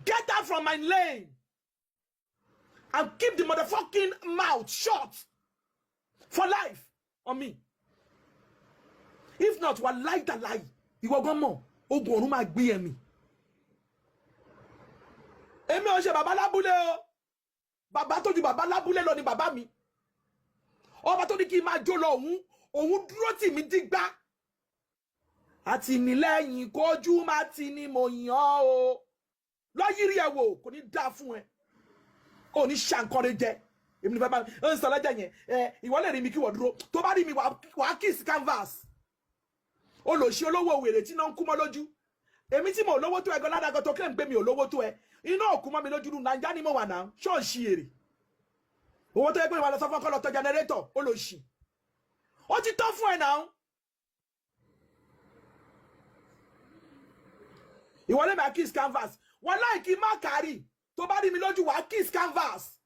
Get out from my lane. And keep the motherfucking mouth shut. For life. On me. If not, what lie that lie. You will go more. Ogun ọ̀run máa gbé ẹ̀mí. Èmi ò ṣe bàbá lábúlé o. Bàbá tó ju bàbá lábúlé lọ ni bàbá mi. Ọba tó ní kí n máa jó lọ òun dúró tì mí dìgbà. Àti nílẹ̀yìn kójú má ti ní mo yàn o. Lọ yiri ẹ wò kò ní dá fún ẹ. Ó ní ṣàǹkọrẹ jẹ. Èmi ní bàbá ń sọ lọ́jọ́ yẹn. Ìwọ lè rí mi kí wọ́n dúró. Tó bá rí mi wà kiss canvas. Olóṣì olówó wèrè tí náà ń kú mọ́ lójú. Èmi tí mo lówó tó ẹ gan ládàgọ́ tó claim pé mi ò lówó tó ẹ. Iná òkú mọ́ mi lójú nù Naija ni mo wà náà. Ṣọ́ọ̀ṣì èrè. Owó tó yẹ pé ìwà lọ sọ fún ọkọ lọ tọ generator olóṣì. Ó ti tọ́ fún ẹ náà. Ìwọ lè máa kiss canvas. Wọ́n láìkí má kárì. Tó bá rí mi lójú wá kiss canvas.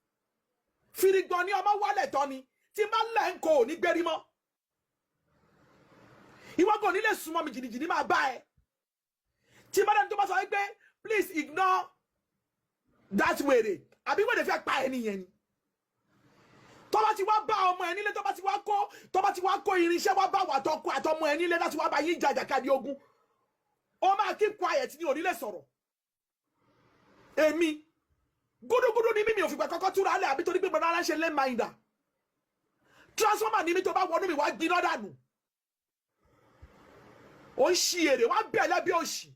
Fìrìgbọ̀n ni ọmọ wálẹ̀ tọ́ ni. Tí má lẹ́ ń kò ní gbérí mọ́. Ìwọ kò ní lè súnmọ́ mi jìnnìjìnnì máa bá ẹ. Tí má dẹ́ni tó bá sọ wípé please ignore that wèrè. Àbí wèrè fẹ́ pa ẹni yẹn ni. Tó bá ti wá bá ọmọ ẹ nílé tó bá ti wá kó irinṣẹ́ wá bá wà tọkọ àtọmọ ẹ nílé láti wá bá yín jàjàkadì ogun. Ó máa keep quiet ní onílé sọ̀rọ̀. Èmi gúdúgúdú ni mímí ò fìgbà kọ́kọ́ túra lẹ̀ àbí torí pé bọ́dá aláṣẹ lẹ́ máìdà. Transformer ni mi tó bá wọnú mi wá gbiná dànù. Ó ń ṣí èrè wá bẹ̀ lẹ́bí òṣì.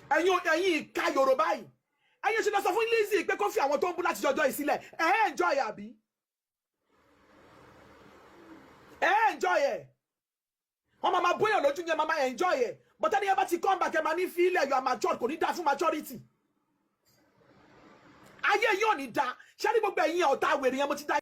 Ẹ̀yin ìka Yorùbá yìí. Ẹ̀yin ṣe lọ sọ fún Lizzy pé kó fi àwọn tó ń bú láti jọjọ́ ìsílẹ̀. Enjoy àbí? Enjoy ẹ̀. Wọ́n máa bóyá lójú yẹn máa enjoy ẹ̀. But ẹni yẹn bá ti come back ẹ̀ máa ní fílẹ̀ you are mature kò ní dá fún maturity. Ayé yóò ní dá. Ṣé ní gbogbo ẹ̀yin ọ̀tá wèrè yẹn mo ti dá